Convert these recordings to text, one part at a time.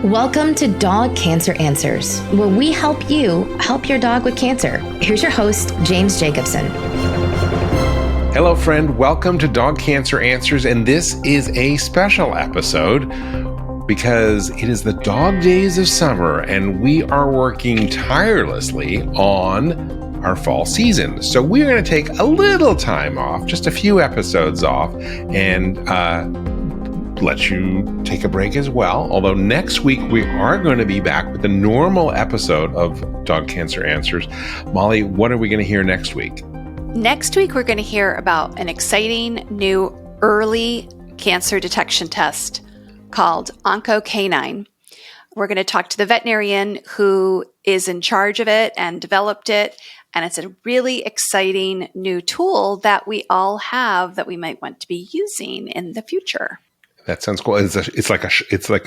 Welcome to Dog Cancer Answers, where we help you help your dog with cancer. Here's your host, James Jacobson. Hello, friend. Welcome to Dog Cancer Answers, and this is a special episode because it is the dog days of summer, and we are working tirelessly on our fall season. So we're going to take a little time off, just a few episodes off, and let you take a break as well. Although next week we are going to be back with a normal episode of Dog Cancer Answers. Molly, what are we going to hear next week? Next week, we're going to hear about an exciting new early cancer detection test called OncoK9. We're going to talk to the veterinarian who is in charge of it and developed it. And it's a really exciting new tool that we all have that we might want to be using in the future. That sounds cool. It's like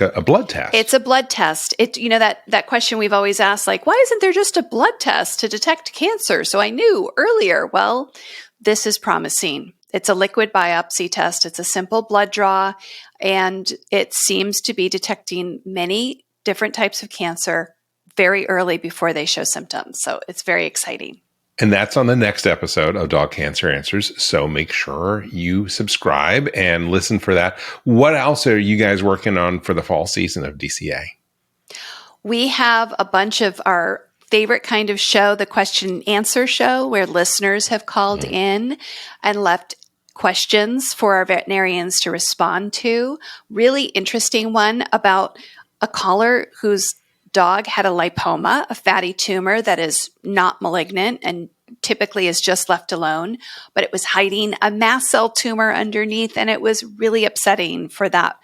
a blood test. It's a blood test. That question we've always asked, like, why isn't there just a blood test to detect cancer? So I knew earlier. Well, this is promising. It's a liquid biopsy test. It's a simple blood draw, and it seems to be detecting many different types of cancer very early before they show symptoms. So it's very exciting. And that's on the next episode of Dog Cancer Answers. So make sure you subscribe and listen for that. What else are you guys working on for the fall season of DCA? We have a bunch of our favorite kind of show, the question and answer show, where listeners have called in and left questions for our veterinarians to respond to. Really interesting one about a caller whose dog had a lipoma, a fatty tumor that is not malignant and typically is just left alone, but it was hiding a mast cell tumor underneath, and it was really upsetting for that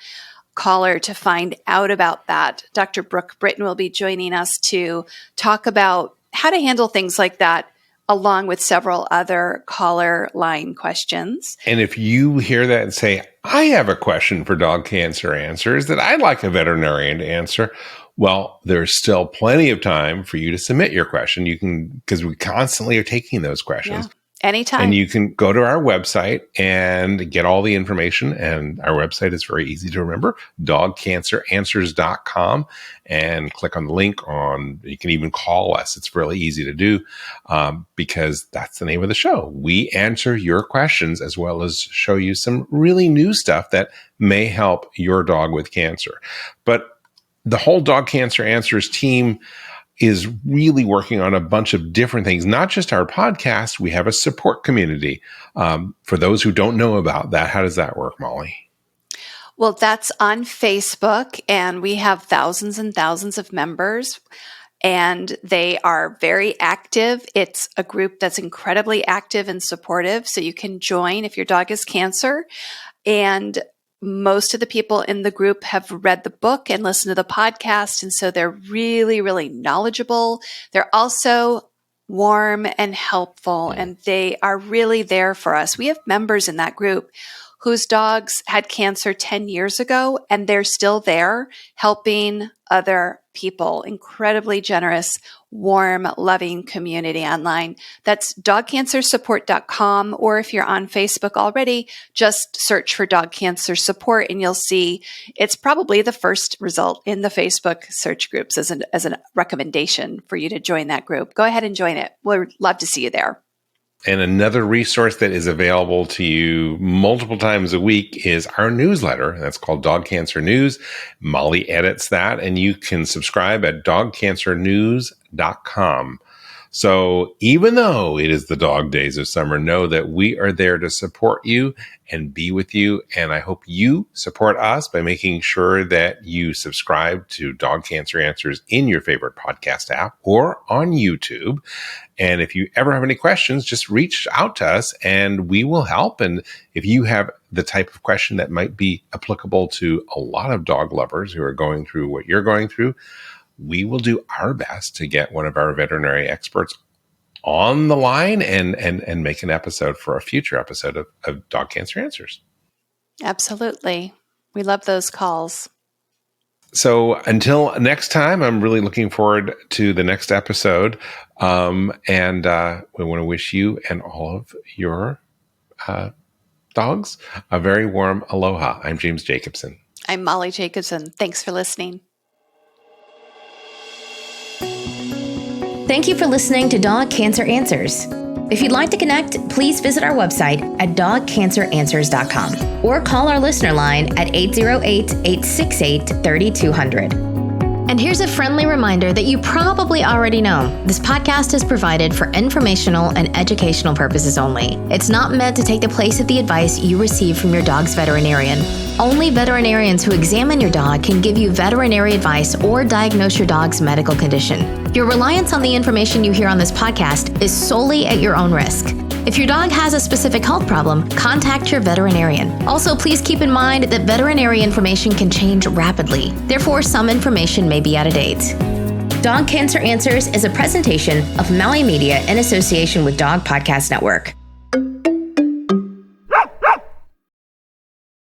caller to find out about that. Dr. Brooke Britton will be joining us to talk about how to handle things like that, along with several other caller line questions. And if you hear that and say, I have a question for Dog Cancer Answers that I'd like a veterinarian to answer, well, there's still plenty of time for you to submit your question. You can, because we constantly are taking those questions. Yeah, anytime. And you can go to our website and get all the information. And our website is very easy to remember, dogcanceranswers.com, and click on the link on, you can even call us. It's really easy to do because that's the name of the show. We answer your questions as well as show you some really new stuff that may help your dog with cancer. But the whole Dog Cancer Answers team is really working on a bunch of different things, not just our podcast. We have a support community. For those who don't know about that, how does that work, Molly? Well, that's on Facebook, and we have thousands and thousands of members, and they are very active. It's a group that's incredibly active and supportive, so you can join if your dog has cancer. And most of the people in the group have read the book and listened to the podcast, and so they're really, really knowledgeable. They're also warm and helpful, and they are really there for us. We have members in that group whose dogs had cancer 10 years ago, and they're still there helping other people. Incredibly generous, warm, loving community online. That's dogcancersupport.com, or if you're on Facebook already, just search for Dog Cancer Support and you'll see it's probably the first result in the Facebook search groups as a recommendation for you to join that group. Go ahead and join it. We'd love to see you there. And another resource that is available to you multiple times a week is our newsletter. That's called Dog Cancer News. Molly edits that, and you can subscribe at dogcancernews.com. So even though it is the dog days of summer, know that we are there to support you and be with you. And I hope you support us by making sure that you subscribe to Dog Cancer Answers in your favorite podcast app or on YouTube. And if you ever have any questions, just reach out to us and we will help. And if you have the type of question that might be applicable to a lot of dog lovers who are going through what you're going through, we will do our best to get one of our veterinary experts on the line and make an episode for a future episode of Dog Cancer Answers. Absolutely. We love those calls. So until next time, I'm really looking forward to the next episode. And we want to wish you and all of your dogs a very warm aloha. I'm James Jacobson. I'm Molly Jacobson. Thanks for listening. Thank you for listening to Dog Cancer Answers. If you'd like to connect, please visit our website at dogcanceranswers.com or call our listener line at 808-868-3200. And here's a friendly reminder that you probably already know. This podcast is provided for informational and educational purposes only. It's not meant to take the place of the advice you receive from your dog's veterinarian. Only veterinarians who examine your dog can give you veterinary advice or diagnose your dog's medical condition. Your reliance on the information you hear on this podcast is solely at your own risk. If your dog has a specific health problem, contact your veterinarian. Also, please keep in mind that veterinary information can change rapidly. Therefore, some information may be out of date. Dog Cancer Answers is a presentation of Maui Media in association with Dog Podcast Network.